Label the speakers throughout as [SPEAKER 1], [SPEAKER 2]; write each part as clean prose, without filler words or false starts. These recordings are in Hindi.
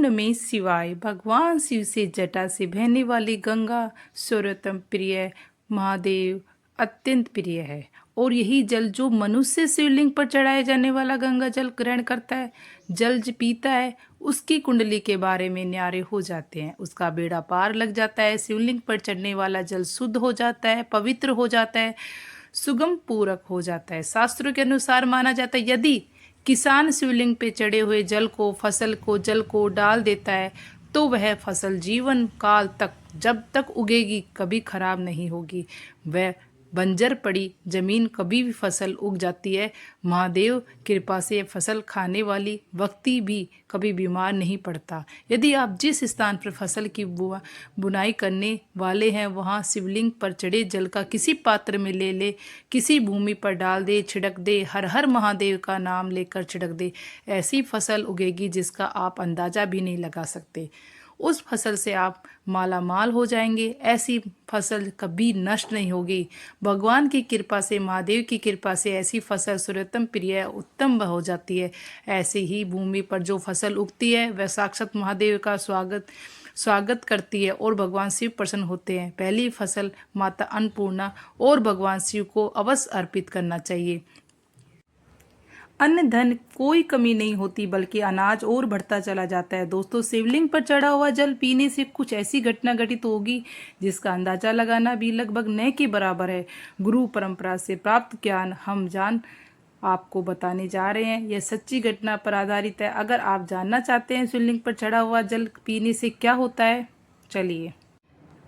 [SPEAKER 1] नमः शिवाय। भगवान शिव से जटा से बहने वाली गंगा सर्वोत्तम प्रिय महादेव अत्यंत प्रिय है और यही जल जो मनुष्य शिवलिंग पर चढ़ाए जाने वाला गंगा जल ग्रहण करता है, जल पीता है, उसकी कुंडली के बारे में न्यारे हो जाते हैं, उसका बेड़ा पार लग जाता है। शिवलिंग पर चढ़ने वाला जल शुद्ध हो जाता है, पवित्र हो जाता है, सुगम पूरक हो जाता है। शास्त्रों के अनुसार माना जाता है यदि किसान शिवलिंग पे चढ़े हुए जल को डाल देता है तो वह फसल जीवन काल तक जब तक उगेगी कभी खराब नहीं होगी। वह बंजर पड़ी जमीन कभी भी फसल उग जाती है। महादेव कृपा से फसल खाने वाली व्यक्ति भी कभी बीमार नहीं पड़ता। यदि आप जिस स्थान पर फसल की बुनाई करने वाले हैं वहां शिवलिंग पर चढ़े जल का किसी पात्र में ले किसी भूमि पर डाल दे, छिड़क दे, हर हर महादेव का नाम लेकर छिड़क दे, ऐसी फसल उगेगी जिसका आप अंदाजा भी नहीं लगा सकते। उस फसल से आप माला माल हो जाएंगे। ऐसी फसल कभी नष्ट नहीं होगी। भगवान की कृपा से, महादेव की कृपा से ऐसी फसल सर्वोत्तम प्रिय उत्तम हो जाती है। ऐसे ही भूमि पर जो फसल उगती है वह साक्षात महादेव का स्वागत करती है और भगवान शिव प्रसन्न होते हैं। पहली फसल माता अन्नपूर्णा और भगवान शिव को अवश्य अर्पित करना चाहिए। अन्न धन कोई कमी नहीं होती बल्कि अनाज और बढ़ता चला जाता है। दोस्तों, शिवलिंग पर चढ़ा हुआ जल पीने से कुछ ऐसी घटना घटित होगी जिसका अंदाजा लगाना भी लगभग न के बराबर है। गुरु परंपरा से प्राप्त ज्ञान हम आपको बताने जा रहे हैं। यह सच्ची घटना पर आधारित है। अगर आप जानना चाहते हैं शिवलिंग पर चढ़ा हुआ जल पीने से क्या होता है, चलिए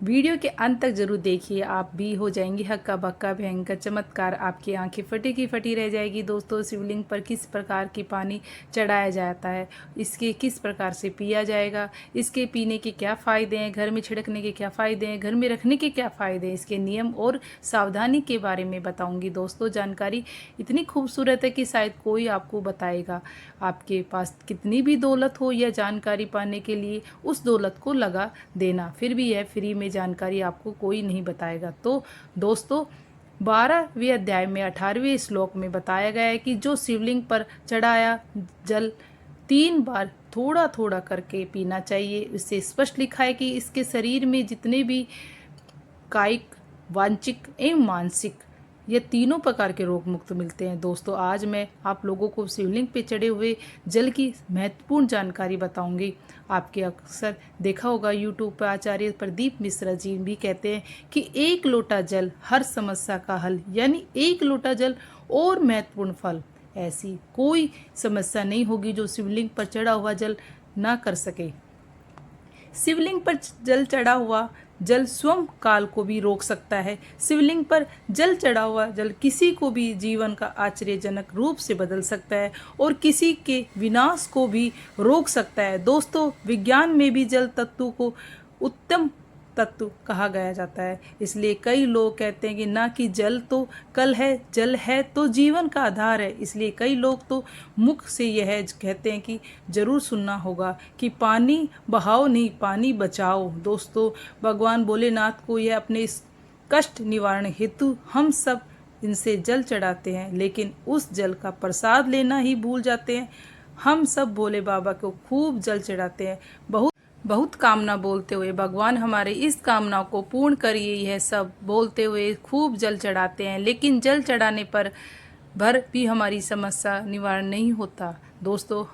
[SPEAKER 1] वीडियो के अंत तक जरूर देखिए। आप भी हो जाएंगे हक्का बक्का भयंकर चमत्कार, आपकी आंखें फटी की फटी रह जाएगी। दोस्तों, शिवलिंग पर किस प्रकार की पानी चढ़ाया जाता है, इसके किस प्रकार से पिया जाएगा, इसके पीने के क्या फ़ायदे हैं, घर में छिड़कने के क्या फ़ायदे हैं, घर में रखने के क्या फ़ायदे हैं, इसके नियम और सावधानी के बारे में बताऊँगी। दोस्तों, जानकारी इतनी खूबसूरत है कि शायद कोई आपको बताएगा। आपके पास कितनी भी दौलत हो, यह जानकारी पाने के लिए उस दौलत को लगा देना, फिर भी यह फ्री में जानकारी आपको कोई नहीं बताएगा। तो दोस्तों, 12वें अध्याय में 18वें श्लोक में बताया गया है कि जो शिवलिंग पर चढ़ाया जल 3 बार थोड़ा थोड़ा करके पीना चाहिए। इससे स्पष्ट लिखा है कि इसके शरीर में जितने भी कायिक, वांचिक एवं मानसिक ये तीनों प्रकार के रोग मुक्त मिलते हैं। दोस्तों, आज मैं आप लोगों को शिवलिंग पे चढ़े हुए जल की महत्वपूर्ण जानकारी बताऊंगी। आपके अक्सर देखा होगा यूट्यूब पर आचार्य प्रदीप मिश्रा जी भी कहते हैं कि 1 लोटा जल हर समस्या का हल, यानी 1 लोटा जल और महत्वपूर्ण फल। ऐसी कोई समस्या नहीं होगी जो शिवलिंग पर चढ़ा हुआ जल ना कर सके। शिवलिंग पर जल चढ़ा हुआ जल स्वयं काल को भी रोक सकता है। शिवलिंग पर जल चढ़ा हुआ जल किसी को भी जीवन का आश्चर्यजनक रूप से बदल सकता है और किसी के विनाश को भी रोक सकता है। दोस्तों, विज्ञान में भी जल तत्व को उत्तम तत्व कहा गया जाता है। इसलिए कई लोग कहते हैं कि ना कि जल तो कल है, जल है तो जीवन का आधार है। इसलिए कई लोग तो मुख से यह कहते हैं कि जरूर सुनना होगा कि पानी बहाओ नहीं, पानी बचाओ। दोस्तों, भगवान भोलेनाथ को यह अपने इस कष्ट निवारण हेतु हम सब इनसे जल चढ़ाते हैं, लेकिन उस जल का प्रसाद लेना ही भूल जाते हैं। हम सब भोले बाबा को खूब जल चढ़ाते हैं, बहुत कामना बोलते हुए भगवान हमारे इस कामना को पूर्ण करिए, यह सब बोलते हुए खूब जल चढ़ाते हैं। लेकिन जल चढ़ाने पर भर भी हमारी समस्या निवारण नहीं होता। दोस्तों,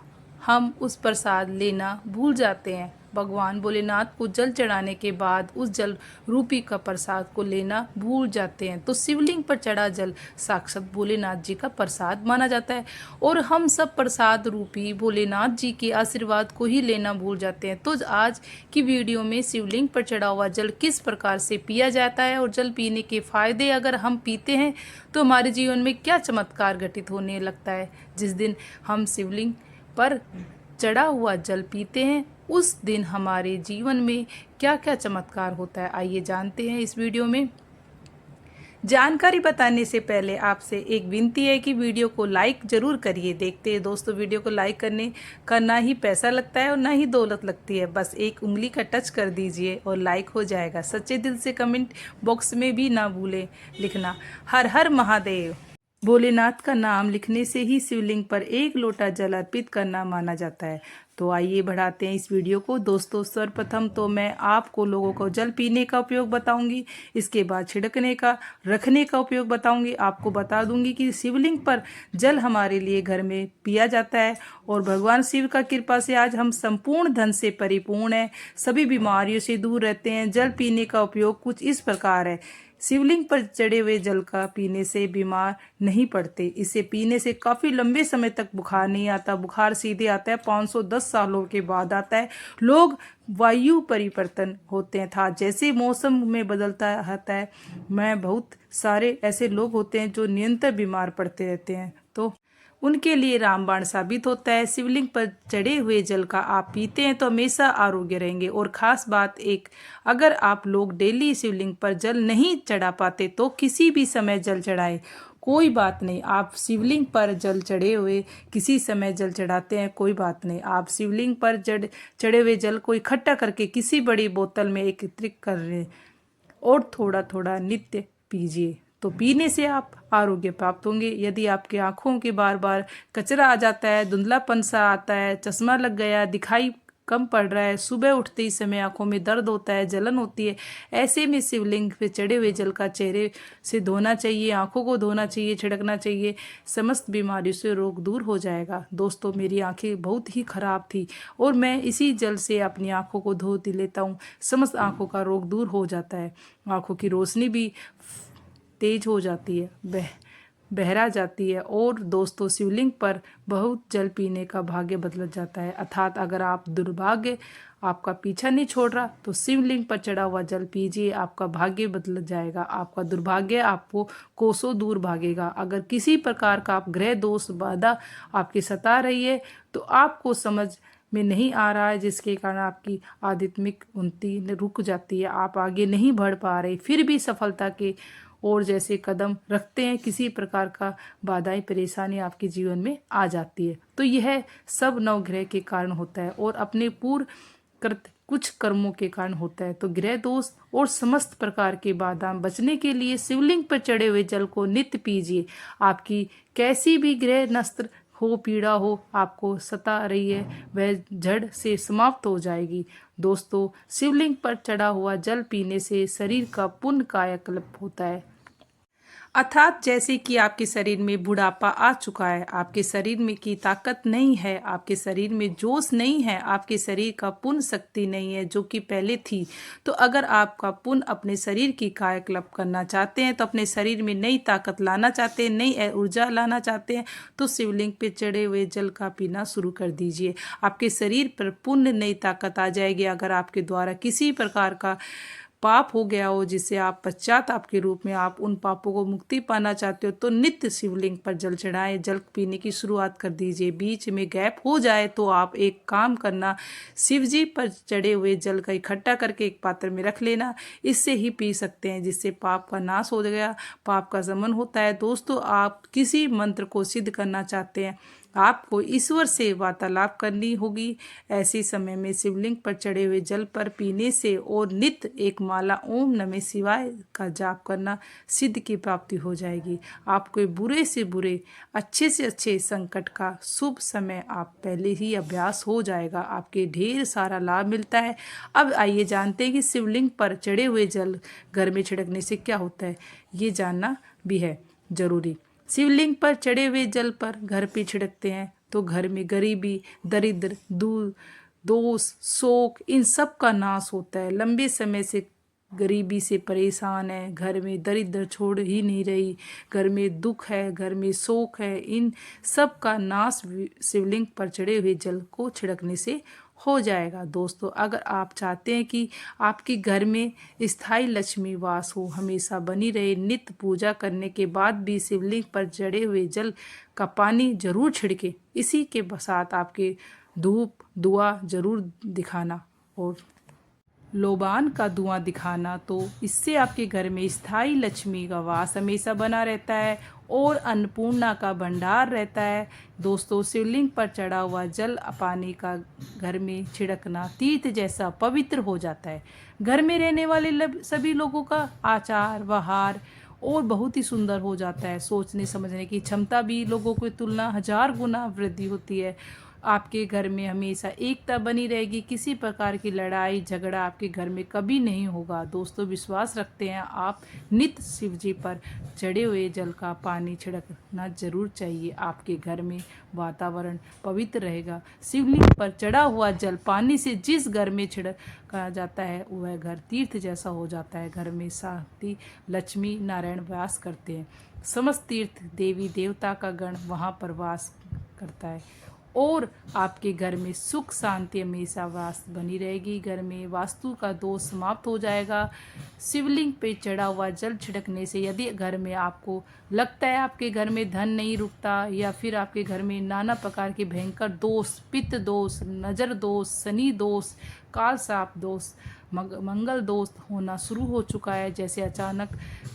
[SPEAKER 1] हम उस प्रसाद लेना भूल जाते हैं। भगवान भोलेनाथ को जल चढ़ाने के बाद उस जल रूपी का प्रसाद को लेना भूल जाते हैं। तो शिवलिंग पर चढ़ा जल साक्षात भोलेनाथ जी का प्रसाद माना जाता है और हम सब प्रसाद रूपी भोलेनाथ जी के आशीर्वाद को ही लेना भूल जाते हैं। तो आज की वीडियो में शिवलिंग पर चढ़ा हुआ जल किस प्रकार से पिया जाता है और जल पीने के फायदे, अगर हम पीते हैं तो हमारे जीवन में क्या चमत्कार घटित होने लगता है। जिस दिन हम शिवलिंग पर चढ़ा हुआ जल पीते हैं उस दिन हमारे जीवन में क्या क्या चमत्कार होता है, आइए जानते हैं इस वीडियो में। जानकारी बताने से पहले आपसे एक विनती है कि वीडियो को लाइक जरूर करिए। देखते हैं दोस्तों, वीडियो को लाइक करना ही पैसा लगता है और ना ही दौलत लगती है। बस एक उंगली का टच कर दीजिए और लाइक हो जाएगा। सच्चे दिल से कमेंट बॉक्स में भी ना भूलें लिखना हर हर महादेव। भोलेनाथ का नाम लिखने से ही शिवलिंग पर एक लोटा जल अर्पित करना माना जाता है। तो आइए बढ़ाते हैं इस वीडियो को। दोस्तों, सर्वप्रथम तो मैं आपको लोगों को जल पीने का उपयोग बताऊंगी, इसके बाद छिड़कने का, रखने का उपयोग बताऊंगी। आपको बता दूंगी कि शिवलिंग पर जल हमारे लिए घर में पिया जाता है और भगवान शिव का कृपा से आज हम संपूर्ण धन से परिपूर्ण हैं, सभी बीमारियों से दूर रहते हैं। जल पीने का उपयोग कुछ इस प्रकार है। शिवलिंग पर चढ़े हुए जल का पीने से बीमार नहीं पड़ते। इसे पीने से काफ़ी लंबे समय तक बुखार नहीं आता। बुखार सीधे आता है 510 सालों के बाद आता है। लोग वायु परिवर्तन होते हैं था जैसे मौसम में बदलता रहता है, मैं बहुत सारे ऐसे लोग होते हैं जो निरंतर बीमार पड़ते रहते हैं, तो उनके लिए रामबाण साबित होता है। शिवलिंग पर चढ़े हुए जल का आप पीते हैं तो हमेशा आरोग्य रहेंगे। और ख़ास बात एक, अगर आप लोग डेली शिवलिंग पर जल नहीं चढ़ा पाते तो किसी भी समय जल चढ़ाएं, कोई बात नहीं। आप शिवलिंग पर जल चढ़े हुए किसी समय जल चढ़ाते हैं, कोई बात नहीं। आप शिवलिंग पर चढ़े हुए जल को इकट्ठा करके किसी बड़ी बोतल में एकत्रित कर लें और थोड़ा थोड़ा नित्य पीजिए, तो पीने से आप आरोग्य प्राप्त होंगे। यदि आपके आँखों के बार बार कचरा आ जाता है, धुंधलापन सा आता है, चश्मा लग गया, दिखाई कम पड़ रहा है, सुबह उठते ही समय आँखों में दर्द होता है, जलन होती है, ऐसे में शिवलिंग पे चढ़े हुए जल का चेहरे से धोना चाहिए, आँखों को धोना चाहिए, छिड़कना चाहिए। समस्त बीमारियों से रोग दूर हो जाएगा। दोस्तों, मेरी आँखें बहुत ही खराब थी और मैं इसी जल से अपनी आँखों को धो लेता हूँ, समस्त आँखों का रोग दूर हो जाता है। आँखों की रोशनी भी तेज हो जाती है, बहरा जाती है। और दोस्तों, शिवलिंग पर बहुत जल पीने का भाग्य बदल जाता है। अर्थात अगर आप दुर्भाग्य आपका पीछा नहीं छोड़ रहा तो शिवलिंग पर चढ़ा हुआ जल पीजिए, आपका भाग्य बदल जाएगा, आपका दुर्भाग्य आपको कोसों दूर भागेगा। अगर किसी प्रकार का आप ग्रह दोष बाधा आपकी सता रही है तो आपको समझ में नहीं आ रहा है, जिसके कारण आपकी आध्यात्मिक उन्नति रुक जाती है, आप आगे नहीं बढ़ पा रहे, फिर भी सफलता के और जैसे कदम रखते हैं, किसी प्रकार का बाधाएं परेशानी आपके जीवन में आ जाती है। तो यह सब नवग्रह के कारण होता है और अपने पूर्व कृत कुछ कर्मों के कारण होता है। तो ग्रह दोष और समस्त प्रकार के बाधा बचने के लिए शिवलिंग पर चढ़े हुए जल को नित्य पीजिए। आपकी कैसी भी ग्रह नस्त्र हो, पीड़ा हो आपको सता रही है, वह जड़ से समाप्त हो जाएगी। दोस्तों, शिवलिंग पर चढ़ा हुआ जल पीने से शरीर का पुण्य कायाकल्प होता है। अर्थात जैसे कि आपके शरीर में बुढ़ापा आ चुका है, आपके शरीर में की ताकत नहीं है, आपके शरीर में जोश नहीं है, आपके शरीर का पुण्य शक्ति नहीं है जो कि पहले थी, तो अगर आपका पुण्य अपने शरीर की कायाकल्प करना चाहते हैं, तो अपने शरीर में नई ताकत लाना चाहते हैं, नई ऊर्जा लाना चाहते हैं, तो शिवलिंग पे चढ़े हुए जल का पीना शुरू कर दीजिए। आपके शरीर पर पुण्य नई ताकत आ जाएगी। अगर आपके द्वारा किसी प्रकार का पाप हो गया हो, जिससे आप पश्चाताप के रूप में आप उन पापों को मुक्ति पाना चाहते हो, तो नित्य शिवलिंग पर जल चढ़ाएं, जल पीने की शुरुआत कर दीजिए। बीच में गैप हो जाए तो आप एक काम करना, शिव जी पर चढ़े हुए जल का इकट्ठा करके एक पात्र में रख लेना, इससे ही पी सकते हैं, जिससे पाप का नाश हो गया, पाप का दमन होता है। दोस्तों, आप किसी मंत्र को सिद्ध करना चाहते हैं, आपको ईश्वर से वार्तालाप करनी होगी, ऐसे समय में शिवलिंग पर चढ़े हुए जल पर पीने से और नित्य एक माला ओम नमः शिवाय का जाप करना सिद्ध की प्राप्ति हो जाएगी। आपको बुरे से बुरे, अच्छे से अच्छे संकट का शुभ समय आप पहले ही अभ्यास हो जाएगा, आपके ढेर सारा लाभ मिलता है। अब आइए जानते हैं कि शिवलिंग पर चढ़े हुए जल घर में छिड़कने से क्या होता है, ये जानना भी है जरूरी। शिवलिंग पर चढ़े हुए जल पर घर पे छिड़कते हैं तो घर में गरीबी, दरिद्र, दूर, दोष, शोक, इन सब का नाश होता है। लंबे समय से गरीबी से परेशान है, घर में दरिद्र छोड़ ही नहीं रही, घर में दुख है, घर में शोक है, इन सब का नाश शिवलिंग पर चढ़े हुए जल को छिड़कने से हो जाएगा। दोस्तों, अगर आप चाहते हैं कि आपके घर में स्थायी लक्ष्मी वास हो, हमेशा बनी रहे, नित्य पूजा करने के बाद भी शिवलिंग पर चढ़े हुए जल का पानी जरूर छिड़के। इसी के साथ आपके धूप दुआ जरूर दिखाना और लोबान का धुआं दिखाना, तो इससे आपके घर में स्थायी लक्ष्मी का वास हमेशा बना रहता है और अन्नपूर्णा का भंडार रहता है। दोस्तों, शिवलिंग पर चढ़ा हुआ जल पानी का घर में छिड़कना तीर्थ जैसा पवित्र हो जाता है। घर में रहने वाले सभी लोगों का आचार व्यवहार और बहुत ही सुंदर हो जाता है। सोचने समझने की क्षमता भी लोगों की तुलना 1000 गुना वृद्धि होती है। आपके घर में हमेशा एकता बनी रहेगी, किसी प्रकार की लड़ाई झगड़ा आपके घर में कभी नहीं होगा। दोस्तों, विश्वास रखते हैं आप नित्य शिव जी पर चढ़े हुए जल का पानी छिड़कना जरूर चाहिए। आपके घर में वातावरण पवित्र रहेगा। शिवलिंग पर चढ़ा हुआ जल पानी से जिस घर में छिड़का जाता है वह घर तीर्थ जैसा हो जाता है। घर में शांति, लक्ष्मी नारायण वास करते हैं। समस्त तीर्थ देवी देवता का गण वहाँ पर वास करता है और आपके घर में सुख शांति हमेशा वास बनी रहेगी। घर में वास्तु का दोष समाप्त हो जाएगा। शिवलिंग पे चढ़ा हुआ जल छिड़कने से यदि घर में आपको लगता है आपके घर में धन नहीं रुकता या फिर आपके घर में नाना प्रकार के भयंकर दोष, पित्त दोष, नज़र दोष, शनि दोष, काल साप दोष, मंगल दोष होना शुरू हो चुका है, जैसे अचानक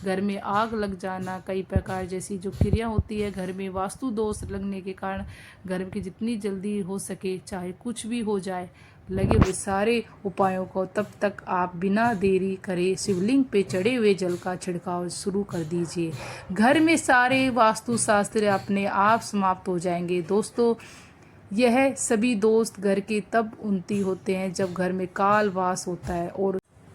[SPEAKER 1] घर में आग लग जाना, कई प्रकार जैसी जो क्रिया होती है घर में वास्तु दोष लगने के कारण घर की जितनी जल्दी हो सके चाहे कुछ भी हो जाए लगे हुए सारे उपायों को तब तक आप बिना देरी करे शिवलिंग पे चढ़े हुए जल का छिड़काव शुरू कर दीजिए। घर में सारे वास्तु शास्त्र अपने आप समाप्त हो जाएंगे। दोस्तों, यह सभी दोस्त घर के तब उन्नति होते हैं जब घर में काल वास होता है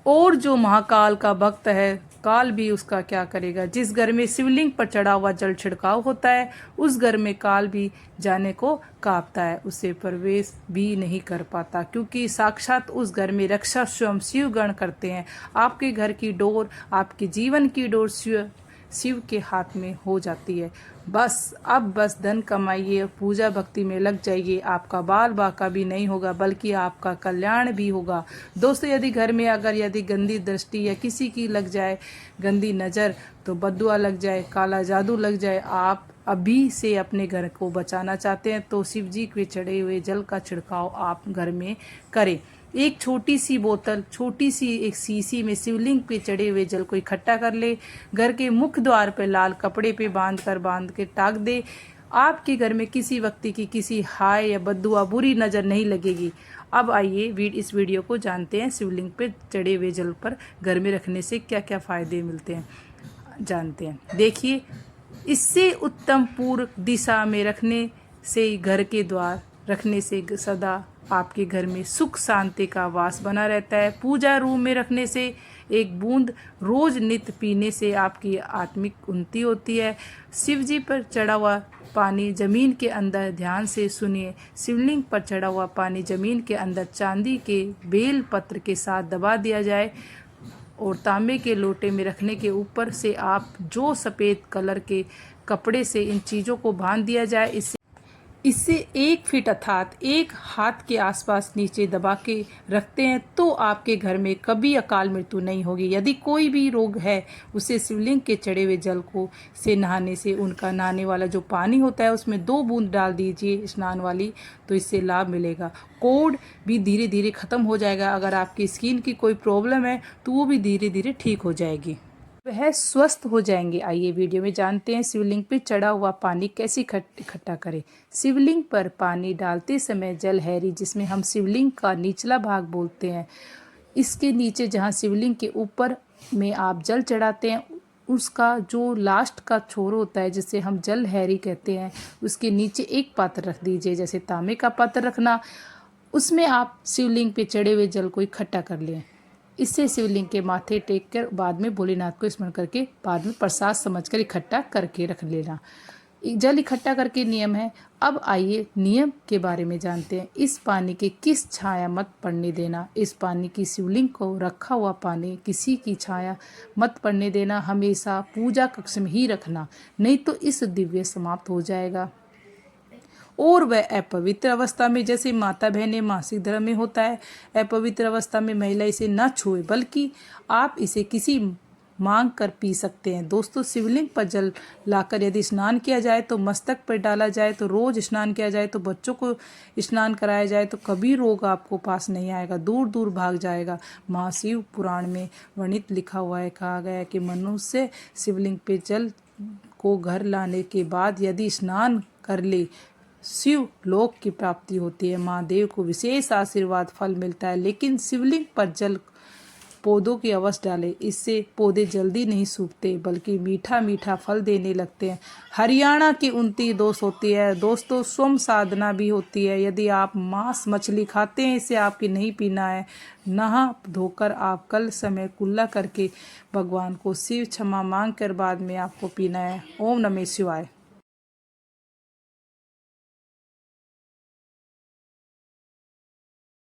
[SPEAKER 1] और जो महाकाल का भक्त है काल भी उसका क्या करेगा। जिस घर में शिवलिंग पर चढ़ा हुआ जल छिड़काव होता है उस घर में काल भी जाने को कांपता है, उसे प्रवेश भी नहीं कर पाता, क्योंकि साक्षात उस घर में रक्षा स्वयं शिव गण करते हैं। आपके घर की डोर, आपके जीवन की डोर शिव के हाथ में हो जाती है। बस धन कमाइए, पूजा भक्ति में लग जाइए। आपका बाल बाका भी नहीं होगा बल्कि आपका कल्याण भी होगा। दोस्तों, यदि घर में यदि गंदी दृष्टि या किसी की लग जाए गंदी नज़र, तो बद्दुआ लग जाए, काला जादू लग जाए, आप अभी से अपने घर को बचाना चाहते हैं तो शिव जी के चढ़े हुए जल का छिड़काव आप घर में करें। एक छोटी सी बोतल, छोटी सी एक शीशी में शिवलिंग पे चढ़े हुए जल को इकट्ठा कर ले, घर के मुख्य द्वार पर लाल कपड़े पे बांध के टाक दे। आपके घर में किसी व्यक्ति की किसी हाय या बद्दुआ बुरी नज़र नहीं लगेगी। अब आइए इस वीडियो को जानते हैं शिवलिंग पे चढ़े हुए जल पर घर में रखने से क्या क्या फ़ायदे मिलते हैं, जानते हैं। देखिए, इससे उत्तम पूर्व दिशा में रखने से, घर के द्वार रखने से सदा आपके घर में सुख शांति का वास बना रहता है। पूजा रूम में रखने से एक बूंद रोज नित्य पीने से आपकी आत्मिक उन्नति होती है। शिव जी पर चढ़ा हुआ पानी जमीन के अंदर, ध्यान से सुनिए, शिवलिंग पर चढ़ा हुआ पानी जमीन के अंदर चांदी के बेल पत्र के साथ दबा दिया जाए और तांबे के लोटे में रखने के ऊपर से आप जो सफ़ेद कलर के कपड़े से इन चीज़ों को बांध दिया जाए। इससे 1 फीट अर्थात 1 हाथ के आसपास नीचे दबा के रखते हैं तो आपके घर में कभी अकाल मृत्यु नहीं होगी। यदि कोई भी रोग है उसे शिवलिंग के चढ़े हुए जल को से नहाने से, उनका नहाने वाला जो पानी होता है उसमें 2 बूंद डाल दीजिए स्नान वाली, तो इससे लाभ मिलेगा। कोढ़ भी धीरे धीरे ख़त्म हो जाएगा। अगर आपकी स्किन की कोई प्रॉब्लम है तो वो भी धीरे धीरे ठीक हो जाएगी, वह स्वस्थ हो जाएंगे। आइए वीडियो में जानते हैं शिवलिंग पे चढ़ा हुआ पानी कैसे इकट्ठा करें। शिवलिंग पर पानी डालते समय जल हैरी, जिसमें हम शिवलिंग का निचला भाग बोलते हैं, इसके नीचे जहां शिवलिंग के ऊपर में आप जल चढ़ाते हैं उसका जो लास्ट का छोर होता है जिसे हम जल हैरी कहते हैं, उसके नीचे एक पात्र रख दीजिए, जैसे तांबे का पात्र रखना, उसमें आप शिवलिंग पे चढ़े हुए जल को इकट्ठा कर लें। इससे शिवलिंग के माथे टेक कर बाद में भोलेनाथ को स्मरण करके बाद में प्रसाद समझकर इकट्ठा करके रख लेना। जल इकट्ठा करके नियम है। अब आइए नियम के बारे में जानते हैं। इस पानी के किस छाया मत पड़ने देना। इस पानी की शिवलिंग को रखा हुआ पानी किसी की छाया मत पड़ने देना। हमेशा पूजा कक्ष में ही रखना, नहीं तो इस दिव्य समाप्त हो जाएगा। और वह अपवित्र अवस्था में, जैसे माता बहनें मासिक धर्म में होता है, अपवित्र अवस्था में महिला इसे न छुए, बल्कि आप इसे किसी मांग कर पी सकते हैं। दोस्तों, शिवलिंग पर जल लाकर यदि स्नान किया जाए तो, मस्तक पर डाला जाए तो, रोज स्नान किया जाए तो, बच्चों को स्नान कराया जाए तो कभी रोग आपको पास नहीं आएगा, दूर दूर भाग जाएगा। महाशिव पुराण में वर्णित लिखा हुआ है, कहा गया है कि मनुष्य शिवलिंग पे जल को घर लाने के बाद यदि स्नान कर ले, शिव लोक की प्राप्ति होती है। महादेव को विशेष आशीर्वाद फल मिलता है। लेकिन शिवलिंग पर जल पौधों की अवश्य डालें, इससे पौधे जल्दी नहीं सूखते बल्कि मीठा मीठा फल देने लगते हैं। हरियाणा की उन्नति दोष होती है दोस्तों, स्वम साधना भी होती है। यदि आप मांस मछली खाते हैं, इसे आपकी नहीं पीना है। नहा धोकर आप कल समय कुल्ला करके भगवान को शिव क्षमा मांग कर बाद में आपको पीना है। ओम नमः शिवाय।